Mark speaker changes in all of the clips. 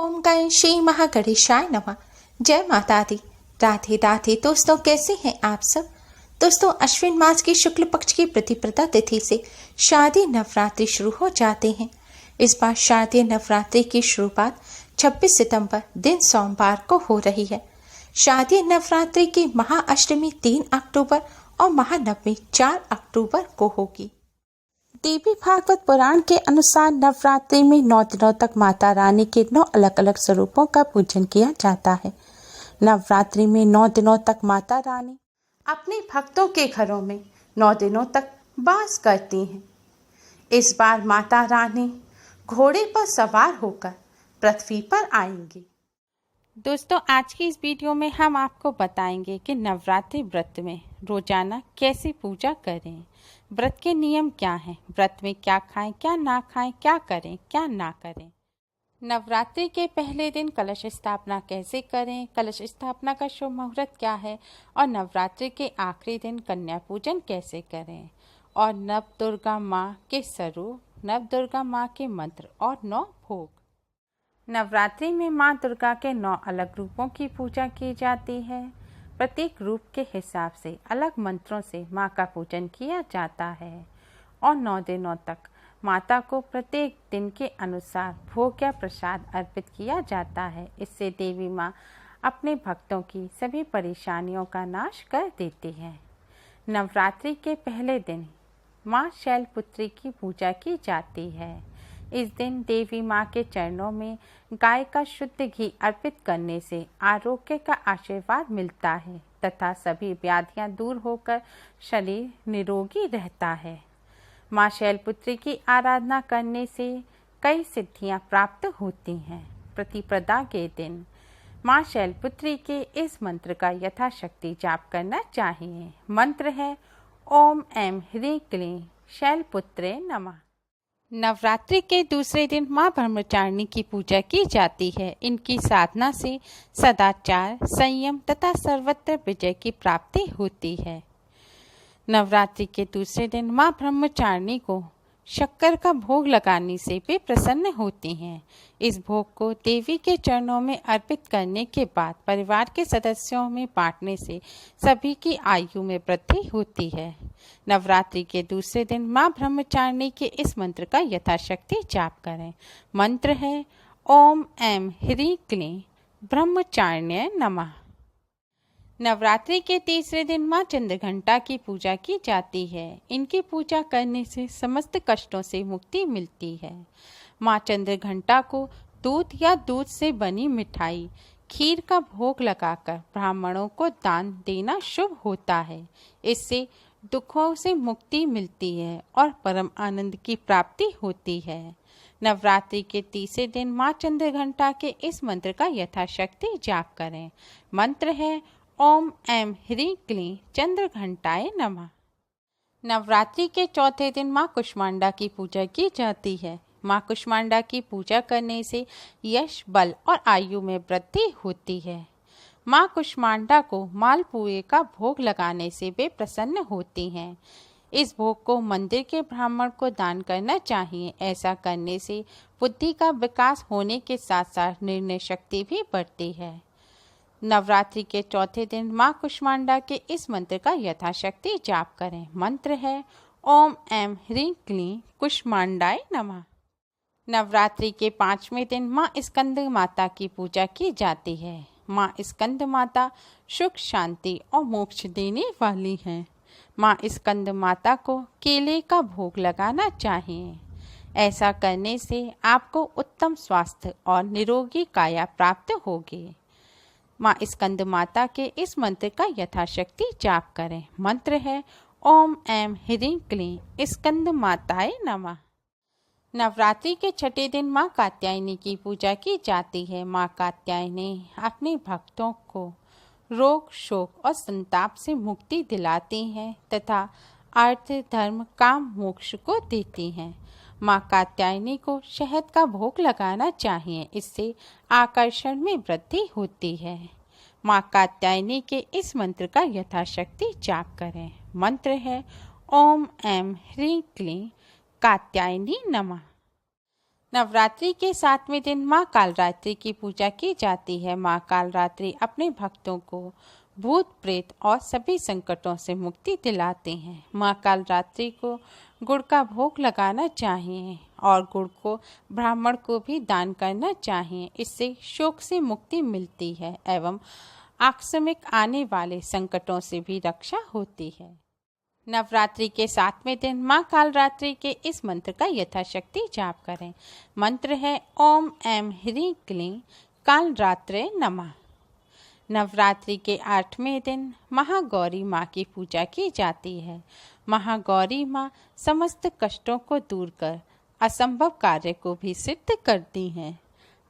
Speaker 1: ओम गण श्री महागणेशाय नमः। जय माता दी। राधे राधे। दोस्तों, कैसे हैं आप सब। दोस्तों, अश्विन मास की शुक्ल पक्ष की प्रतिपदा तिथि से शारदीय नवरात्रि शुरू हो जाते हैं। इस बार शारदीय नवरात्रि की शुरुआत 26 सितंबर दिन सोमवार को हो रही है। शारदीय नवरात्रि की महाअष्टमी 3 अक्टूबर और महानवमी 4 अक्टूबर को होगी। देवी भागवत पुराण के अनुसार नवरात्रि में 9 दिनों तक माता रानी के 9 अलग अलग स्वरूपों का पूजन किया जाता है। नवरात्रि में 9 दिनों तक माता रानी अपने भक्तों के घरों में 9 दिनों तक वास करती हैं। इस बार माता रानी घोड़े पर सवार होकर पृथ्वी पर आएंगी। दोस्तों, आज की इस वीडियो में हम आपको बताएंगे कि नवरात्रि व्रत में रोजाना कैसे पूजा करें, व्रत के नियम क्या हैं, व्रत में क्या खाएं, क्या ना खाएं, क्या करें, क्या ना करें। नवरात्रि के पहले दिन कलश स्थापना कैसे करें, कलश स्थापना का शुभ मुहूर्त क्या है और नवरात्रि के आखिरी दिन कन्या पूजन कैसे करें और नव दुर्गा माँ के स्वरूप, नव दुर्गा माँ के मंत्र और 9 भोग। नवरात्रि में माँ दुर्गा के 9 अलग रूपों की पूजा की जाती है। प्रत्येक रूप के हिसाब से अलग मंत्रों से माँ का पूजन किया जाता है और 9 दिनों तक माता को प्रत्येक दिन के अनुसार भोग या प्रसाद अर्पित किया जाता है। इससे देवी माँ अपने भक्तों की सभी परेशानियों का नाश कर देती है। नवरात्रि के पहले दिन माँ शैलपुत्री की पूजा की जाती है। इस दिन देवी माँ के चरणों में गाय का शुद्ध घी अर्पित करने से आरोग्य का आशीर्वाद मिलता है तथा सभी व्याधियाँ दूर होकर शरीर निरोगी रहता है। माँ शैलपुत्री की आराधना करने से कई सिद्धियाँ प्राप्त होती हैं। प्रतिपदा के दिन माँ शैलपुत्री के इस मंत्र का यथाशक्ति जाप करना चाहिए। मंत्र है ओम ऐं ह्रीं क्लीं शैलपुत्रे नमः। नवरात्रि के दूसरे दिन माँ ब्रह्मचारिणी की पूजा की जाती है। इनकी साधना से सदाचार, संयम तथा सर्वत्र विजय की प्राप्ति होती है। नवरात्रि के दूसरे दिन माँ ब्रह्मचारिणी को शक्कर का भोग लगाने से भी प्रसन्न होती हैं। इस भोग को देवी के चरणों में अर्पित करने के बाद परिवार के सदस्यों में बांटने से सभी की आयु में वृद्धि होती है। नवरात्रि के दूसरे दिन माँ ब्रह्मचारिणी के इस मंत्र का यथाशक्ति जाप करें। मंत्र है ओम ऐं ह्रीं क्लीं ब्रह्मचारिण्यै नमः। नवरात्रि के तीसरे दिन माँ चंद्रघंटा की पूजा की जाती है। इनकी पूजा करने से समस्त कष्टों से मुक्ति मिलती है। माँ चंद्रघंटा को दूध या दूध से बनी मिठाई, खीर का भोग लगाकर ब्राह्मणों को दान देना शुभ होता है। इससे दुखों से मुक्ति मिलती है और परम आनंद की प्राप्ति होती है। नवरात्रि के तीसरे दिन माँ चंद्रघंटा के इस मंत्र का यथाशक्ति जाप करें। मंत्र है ओम ऐं ह्रीं क्लीं चंद्रघंटाय नमः। नवरात्रि के चौथे दिन माँ कुष्मांडा की पूजा की जाती है। माँ कुष्मांडा की पूजा करने से यश, बल और आयु में वृद्धि होती है। माँ कुष्मांडा को मालपुए का भोग लगाने से वे प्रसन्न होती हैं। इस भोग को मंदिर के ब्राह्मण को दान करना चाहिए। ऐसा करने से बुद्धि का विकास होने के साथ साथ निर्णय शक्ति भी बढ़ती है। नवरात्रि के चौथे दिन माँ कुष्मांडा के इस मंत्र का यथाशक्ति जाप करें। मंत्र है ओम ऐं ह्रीं क्लीं कुष्मांडाय नमः। नवरात्रि के 5वें दिन माँ स्कंद माता की पूजा की जाती है। माँ स्कंद माता सुख, शांति और मोक्ष देने वाली हैं। माँ स्कंद माता को केले का भोग लगाना चाहिए। ऐसा करने से आपको उत्तम स्वास्थ्य और निरोगी काया प्राप्त होगी। माँ स्कंद माता के इस मंत्र का यथाशक्ति जाप करें। मंत्र है ओम ऐं ह्रीं क्लीं स्कंद माताय नमः। नवरात्रि के छठे दिन माँ कात्यायनी की पूजा की जाती है। माँ कात्यायनी अपने भक्तों को रोग, शोक और संताप से मुक्ति दिलाती हैं तथा अर्थ, धर्म, काम, मोक्ष को देती हैं। माँ कात्यायनी को शहद का भोग लगाना चाहिए। इससे आकर्षण में वृद्धि होती है। माँ कात्यायनी के इस मंत्र का यथाशक्ति जाप करें। मंत्र है ओम ऐं ह्रीं क्लीं कात्यायनी नमः।
Speaker 2: नवरात्रि के 7वें दिन माँ कालरात्रि की पूजा की जाती है। माँ कालरात्रि अपने भक्तों को भूत प्रेत और सभी संकटों से मुक्ति दिलाते हैं। माँ कालरात्रि को गुड़ का भोग लगाना चाहिए और गुड़ को ब्राह्मण को भी दान करना चाहिए। इससे शोक से मुक्ति मिलती है एवं आकस्मिक आने वाले संकटों से भी रक्षा होती है। नवरात्रि के 7वें दिन माँ कालरात्रि के इस मंत्र का यथाशक्ति जाप करें। मंत्र है ओम ऐं ह्रीं क्लीं कालरात्रे नमः। नवरात्रि के 8वें दिन महागौरी माँ की पूजा की जाती है। महागौरी माँ समस्त कष्टों को दूर कर असंभव कार्य को भी सिद्ध करती हैं।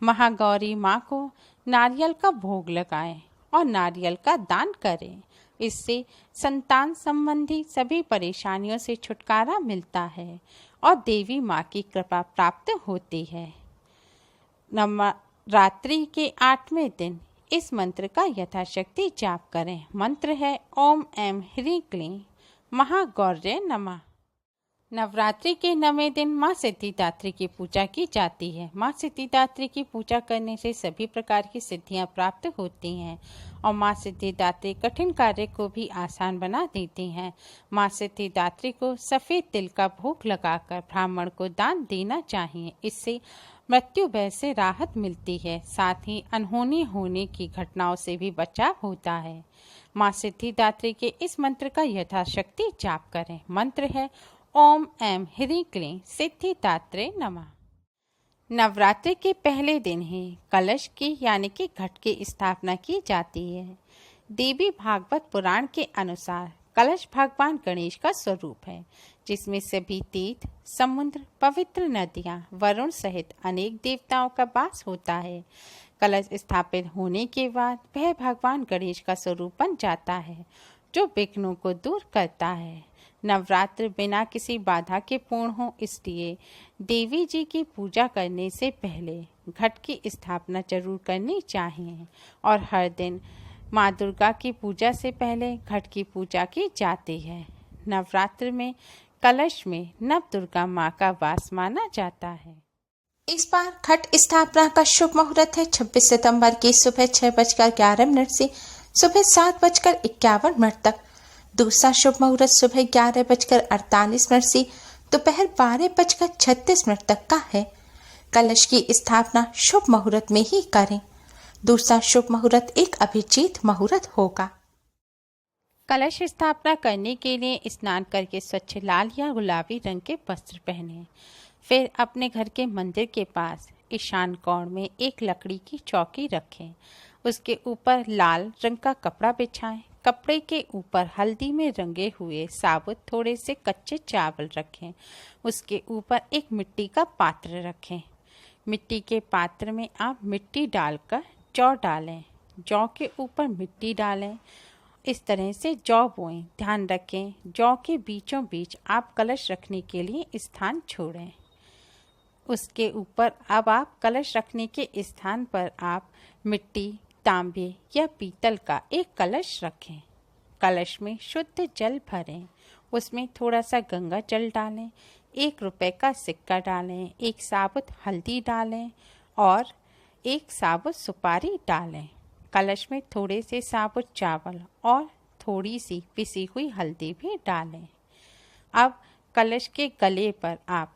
Speaker 2: महागौरी माँ को नारियल का भोग लगाएं और नारियल का दान करें। इससे संतान संबंधी सभी परेशानियों से छुटकारा मिलता है और देवी माँ की कृपा प्राप्त होती है। नवरात्रि के 8वें दिन इस मंत्र का यथाशक्ति जाप करें। मंत्र है ओम ऐं ह्रीं क्लीं महागौर्ये नमः। नवरात्रि के 9वें दिन माँ सिद्धिदात्री की पूजा की जाती है। माँ सिद्धिदात्री की पूजा करने से सभी प्रकार की सिद्धियाँ प्राप्त होती हैं और माँ सिद्धिदात्री कठिन कार्य को भी आसान बना देती हैं। माँ सिद्धिदात्री को सफ़ेद तिल का भोग लगाकर ब्राह्मण को दान देना चाहिए। इससे मृत्यु भय से राहत मिलती है, साथ ही अनहोनी होने की घटनाओं से भी बचाव होता है। माँ सिद्धिदात्री के इस मंत्र का यथाशक्ति जाप करें। मंत्र है ओम ऐं ह्रीं क्लीं सिद्धिदात्रे नमः। नवरात्रि के पहले दिन ही कलश की यानी कि घट की स्थापना की जाती है। देवी भागवत पुराण के अनुसार कलश भगवान गणेश का स्वरूप है, जिसमें सभी तीर्थ, समुद्र, पवित्र नदियाँ, वरुण सहित अनेक देवताओं का वास होता है। कलश स्थापित होने के बाद वह भगवान गणेश का स्वरूप बन जाता है, जो विघ्नों को दूर करता है। नवरात्र बिना किसी बाधा के पूर्ण हो, इसलिए देवी जी की पूजा करने से पहले घट की स्थापना जरूर करनी चाहिए और हर दिन माँ दुर्गा की पूजा से पहले घट की पूजा की जाती है। नवरात्र में कलश में नव दुर्गा माँ का वास माना जाता है।
Speaker 1: इस बार घट स्थापना का शुभ मुहूर्त है 26 सितंबर की सुबह 6:11 से सुबह 7:51 तक। दूसरा शुभ मुहूर्त सुबह 11:48 से दोपहर 12:36 तक का है। कलश की स्थापना शुभ मुहूर्त में ही करें। दूसरा शुभ मुहूर्त एक अभिजीत मुहूर्त होगा।
Speaker 2: कलश स्थापना करने के लिए स्नान करके स्वच्छ लाल या गुलाबी रंग के वस्त्र पहने। फिर अपने घर के मंदिर के पास ईशान कोण में एक लकड़ी की चौकी रखें। उसके ऊपर लाल रंग का कपड़ा बिछाएं। कपड़े के ऊपर हल्दी में रंगे हुए साबुत थोड़े से कच्चे चावल रखें। उसके ऊपर एक मिट्टी का पात्र रखें। मिट्टी के पात्र में आप मिट्टी डालकर जौ डालें। जौ के ऊपर मिट्टी डालें। इस तरह से जौ बोएं। ध्यान रखें, जौ के बीचों बीच आप कलश रखने के लिए स्थान छोड़ें। उसके ऊपर अब आप कलश रखने के स्थान पर आप मिट्टी, तांबे या पीतल का एक कलश रखें। कलश में शुद्ध जल भरें। उसमें थोड़ा सा गंगा जल डालें, 1 रुपए का सिक्का डालें, 1 साबुत हल्दी डालें और 1 साबुत सुपारी डालें। कलश में थोड़े से साबुत चावल और थोड़ी सी पिसी हुई हल्दी भी डालें। अब कलश के गले पर आप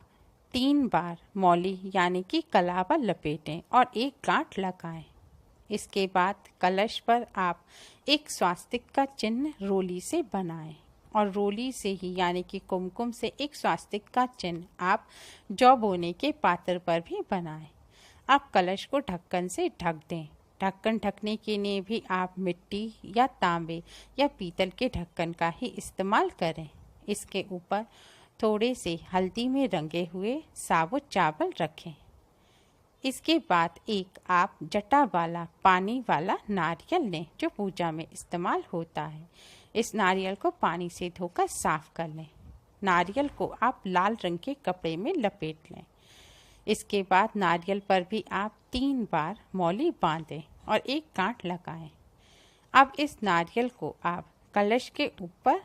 Speaker 2: 3 बार मौली यानी कि कलावा लपेटें और एक गांठ लगाएं। इसके बाद कलश पर आप एक स्वास्तिक का चिन्ह रोली से बनाएं और रोली से ही यानी कि कुमकुम से एक स्वास्तिक का चिन्ह आप जौ बोने के पात्र पर भी बनाएं। आप कलश को ढक्कन से ढक दें। ढक्कन ढकने के लिए भी आप मिट्टी या तांबे या पीतल के ढक्कन का ही इस्तेमाल करें। इसके ऊपर थोड़े से हल्दी में रंगे हुए साबुत चावल रखें। इसके बाद एक आप जटा वाला पानी वाला नारियल लें, जो पूजा में इस्तेमाल होता है। इस नारियल को पानी से धोकर साफ कर लें। नारियल को आप लाल रंग के कपड़े में लपेट लें। इसके बाद नारियल पर भी आप 3 बार मौली बांधें और एक गांठ लगाएं। अब इस नारियल को आप कलश के ऊपर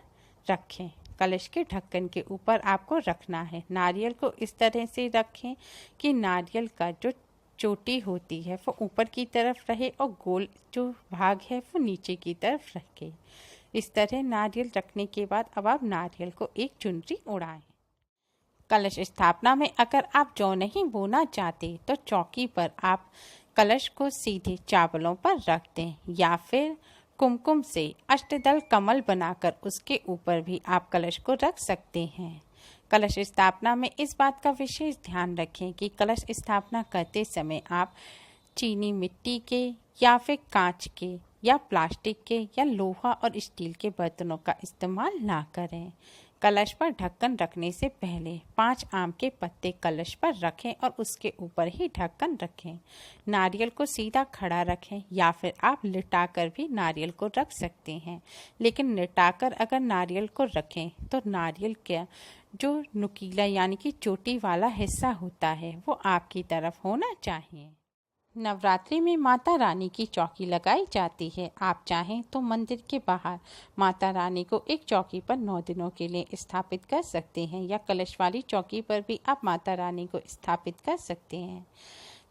Speaker 2: रखें। कलश के ढक्कन के ऊपर आपको रखना है। नारियल को इस तरह से रखें कि नारियल का जो चोटी होती है वो ऊपर की तरफ रहे और गोल जो भाग है वो नीचे की तरफ रखे। इस तरह नारियल रखने के बाद अब आप नारियल को एक चुनरी उड़ाएं। कलश स्थापना में अगर आप जौ नहीं बोना चाहते तो चौकी पर आप कलश को सीधे चावलों पर रख दें या फिर कुमकुम से अष्टदल कमल बनाकर उसके ऊपर भी आप कलश को रख सकते हैं। कलश स्थापना में इस बात का विशेष ध्यान रखें कि कलश स्थापना करते समय आप चीनी मिट्टी के या फिर कांच के या प्लास्टिक के या लोहा और स्टील के बर्तनों का इस्तेमाल ना करें। कलश पर ढक्कन रखने से पहले 5 आम के पत्ते कलश पर रखें और उसके ऊपर ही ढक्कन रखें। नारियल को सीधा खड़ा रखें या फिर आप लिटाकर भी नारियल को रख सकते हैं, लेकिन लिटाकर अगर नारियल को रखें तो नारियल का जो नुकीला यानी कि चोटी वाला हिस्सा होता है वो आपकी तरफ होना चाहिए। नवरात्रि में माता रानी की चौकी लगाई जाती है। आप चाहें तो मंदिर के बाहर माता रानी को एक चौकी पर 9 दिनों के लिए स्थापित कर सकते हैं या कलश वाली चौकी पर भी आप माता रानी को स्थापित कर सकते हैं।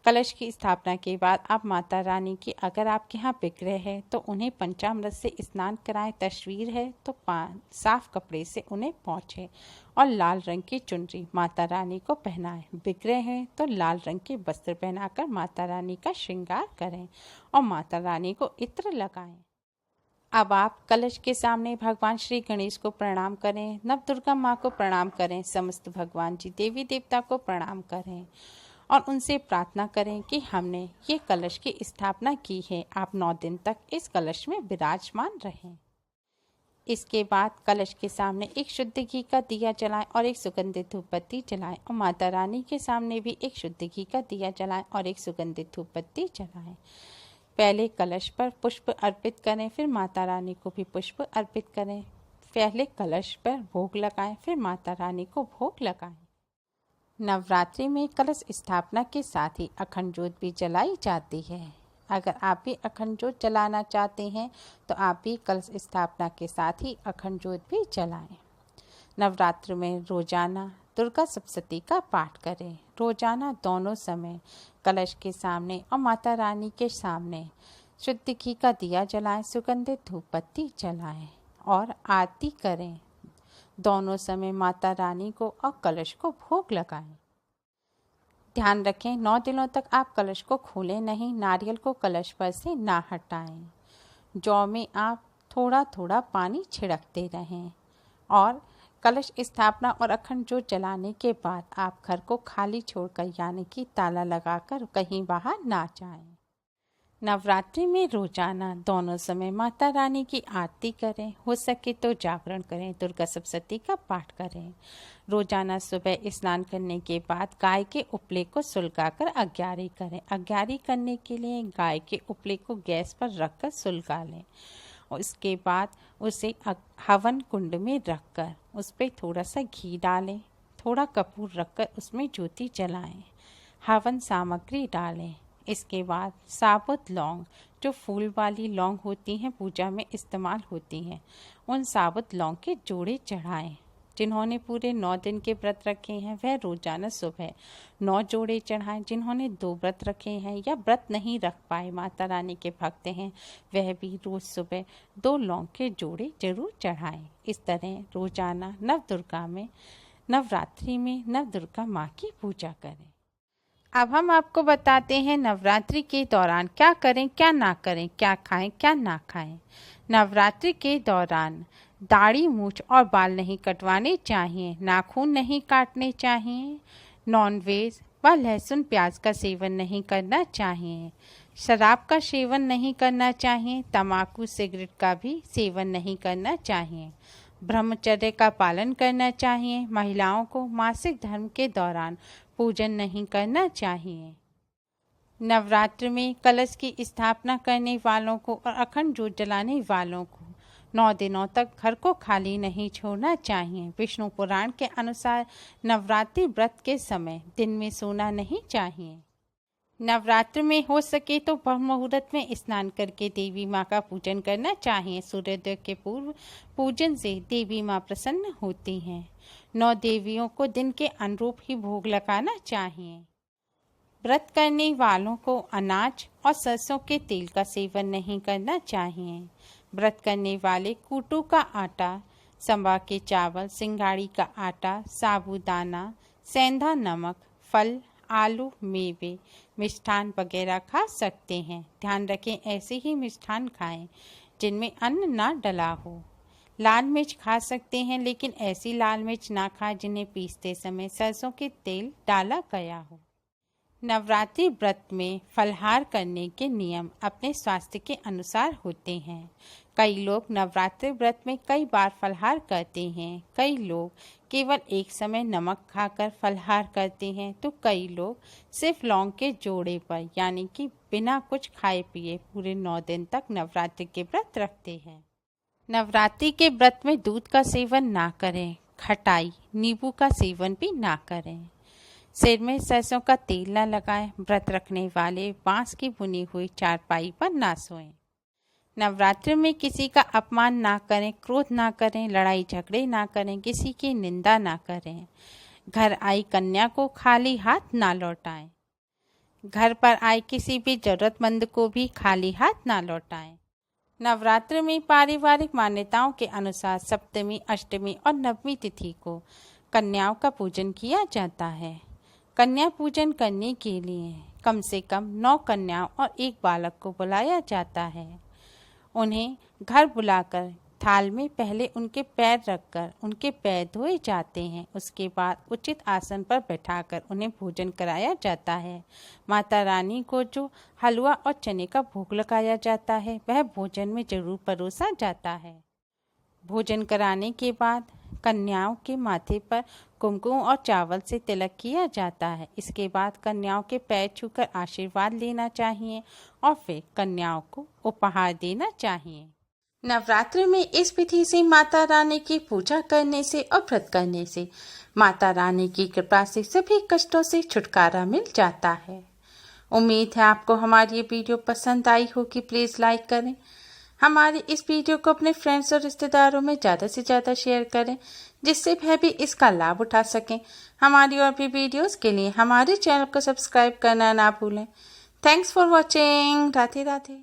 Speaker 2: कलश की स्थापना के बाद आप माता रानी की अगर आपके यहाँ विग्रह है तो उन्हें पंचामृत से स्नान कराएं। तस्वीर है तो साफ कपड़े से उन्हें पोंछें और लाल रंग की चुनरी माता रानी को पहनाएं। विग्रह है तो लाल रंग के वस्त्र पहनाकर माता रानी का श्रृंगार करें और माता रानी को इत्र लगाएं। अब आप कलश के सामने भगवान श्री गणेश को प्रणाम करें, नवदुर्गा माँ को प्रणाम करें, समस्त भगवान जी देवी देवता को प्रणाम करें और उनसे प्रार्थना करें कि हमने ये कलश की स्थापना की है, आप 9 दिन तक इस कलश में विराजमान रहें। इसके बाद कलश के सामने एक शुद्ध घी का दिया जलाएं और एक सुगंधित धूप बत्ती जलाएं और माता रानी के सामने भी एक शुद्ध घी का दिया जलाएं और एक सुगंधित धूप बत्ती जलाएं। पहले कलश पर पुष्प अर्पित करें, फिर माता रानी को भी पुष्प अर्पित करें। पहले कलश पर भोग लगाएं, फिर माता रानी को भोग लगाएं। नवरात्रि में कलश स्थापना के साथ ही अखंड ज्योत भी जलाई जाती है। अगर आप भी अखंड ज्योत जलाना चाहते हैं तो आप भी कलश स्थापना के साथ ही अखंड ज्योत भी जलाएं। नवरात्र में रोजाना दुर्गा सप्तशती का पाठ करें। रोजाना दोनों समय कलश के सामने और माता रानी के सामने शुद्ध घी का दिया जलाएं, सुगंधित धूप बत्ती जलाएं और आरती करें। दोनों समय माता रानी को और कलश को भोग लगाएं। ध्यान रखें 9 दिनों तक आप कलश को खोलें नहीं, नारियल को कलश पर से ना हटाएं। जौ में आप थोड़ा थोड़ा पानी छिड़कते रहें और कलश स्थापना और अखंड ज्योत जलाने के बाद आप घर को खाली छोड़कर यानी कि ताला लगाकर कहीं बाहर ना जाएं। नवरात्रि में रोजाना दोनों समय माता रानी की आरती करें, हो सके तो जागरण करें, दुर्गा सप्तशती का पाठ करें। रोजाना सुबह स्नान करने के बाद गाय के उपले को सुलगाकर अग्यारी करें। अग्यारी करने के लिए गाय के उपले को गैस पर रखकर सुलगा लें और इसके बाद उसे हवन कुंड में रखकर उस पर थोड़ा सा घी डालें, थोड़ा कपूर रखकर उसमें ज्योति जलाएं, हवन सामग्री डालें। इसके बाद साबुत लौंग, जो फूल वाली लौंग होती हैं पूजा में इस्तेमाल होती हैं, उन साबुत लौंग के जोड़े चढ़ाएं। जिन्होंने पूरे 9 दिन के व्रत रखे हैं वह रोजाना सुबह 9 जोड़े चढ़ाएं। जिन्होंने 2 व्रत रखे हैं या व्रत नहीं रख पाए, माता रानी के भक्त हैं, वह भी रोज सुबह 2 लौंग के जोड़े जरूर चढ़ाएं। इस तरह रोजाना नवरात्रि में नवदुर्गा माँ की पूजा करें। अब हम आपको बताते हैं नवरात्रि के दौरान क्या करें क्या ना करें, क्या खाएं क्या ना खाएं। नवरात्रि के दौरान दाढ़ी मूछ और बाल नहीं कटवाने चाहिए, नाखून नहीं काटने चाहिए, नॉनवेज व लहसुन प्याज का सेवन नहीं करना चाहिए, शराब का सेवन नहीं करना चाहिए, तम्बाकू सिगरेट का भी सेवन नहीं करना चाहिए, ब्रह्मचर्य का पालन करना चाहिए। महिलाओं को मासिक धर्म के दौरान पूजन नहीं करना चाहिए। नवरात्र में कलश की स्थापना करने वालों को और अखंड ज्योत जलाने वालों को 9 दिनों तक घर को खाली नहीं छोड़ना चाहिए। विष्णु पुराण के अनुसार नवरात्रि व्रत के समय दिन में सोना नहीं चाहिए। नवरात्र में हो सके तो ब्रह्म मुहूर्त में स्नान करके देवी माँ का पूजन करना चाहिए। सूर्योदय के पूर्व पूजन से देवी माँ प्रसन्न होती हैं। 9 देवियों को दिन के अनुरूप ही भोग लगाना चाहिए। व्रत करने वालों को अनाज और सरसों के तेल का सेवन नहीं करना चाहिए। व्रत करने वाले कूटू का आटा, संबा के चावल, सिंगाड़ी का आटा, साबूदाना, सेंधा नमक, फल, आलू, मेवे, मिष्ठान वगैरह खा सकते हैं। ध्यान रखें ऐसे ही मिष्ठान खाएं जिनमें अन्न ना डला हो। लाल मिर्च खा सकते हैं, लेकिन ऐसी लाल मिर्च ना खाएं जिन्हें पीसते समय सरसों के तेल डाला गया हो। नवरात्रि व्रत में फलाहार करने के नियम अपने स्वास्थ्य के अनुसार होते हैं। कई लोग नवरात्रि व्रत में कई बार फलाहार करते हैं। कई लोग केवल एक समय नमक खाकर फलाहार करते हैं, तो कई लोग सिर्फ लौंग के जोड़े पर यानी कि बिना कुछ खाए पिए पूरे 9 दिन तक नवरात्रि के व्रत रखते हैं। नवरात्रि के व्रत में दूध का सेवन ना करें। खटाई, नींबू का सेवन भी ना करें। सिर में सरसों का तेल न लगाएं। व्रत रखने वाले बांस की बुनी हुई चारपाई पर ना सोएं। नवरात्रि में किसी का अपमान ना करें, क्रोध ना करें, लड़ाई झगड़े ना करें, किसी की निंदा ना करें। घर आई कन्या को खाली हाथ ना लौटाएं। घर पर आए किसी भी जरूरतमंद को भी खाली हाथ ना लौटाएं। नवरात्र में पारिवारिक मान्यताओं के अनुसार सप्तमी, अष्टमी और नवमी तिथि को कन्याओं का पूजन किया जाता है। कन्या पूजन करने के लिए कम से कम 9 कन्याओं और 1 बालक को बुलाया जाता है। उन्हें घर बुलाकर थाल में पहले उनके पैर रखकर उनके पैर धोए जाते हैं। उसके बाद उचित आसन पर बैठाकर उन्हें भोजन कराया जाता है। माता रानी को जो हलवा और चने का भोग लगाया जाता है वह भोजन में जरूर परोसा जाता है। भोजन कराने के बाद कन्याओं के माथे पर कुमकुम और चावल से तिलक किया जाता है। इसके बाद कन्याओं के पैर छूकर आशीर्वाद लेना चाहिए और फिर कन्याओं को उपहार देना चाहिए।
Speaker 1: नवरात्रि में इस विधि से माता रानी की पूजा करने से और व्रत करने से माता रानी की कृपा से सभी कष्टों से छुटकारा मिल जाता है। उम्मीद है आपको हमारी ये वीडियो पसंद आई होगी। प्लीज़ लाइक करें। हमारी इस वीडियो को अपने फ्रेंड्स और रिश्तेदारों में ज़्यादा से ज़्यादा शेयर करें, जिससे वह भी इसका लाभ उठा सकें। हमारी और भी वीडियोस के लिए हमारे चैनल को सब्सक्राइब करना ना भूलें। Thanks for watching. Radhe Radhe.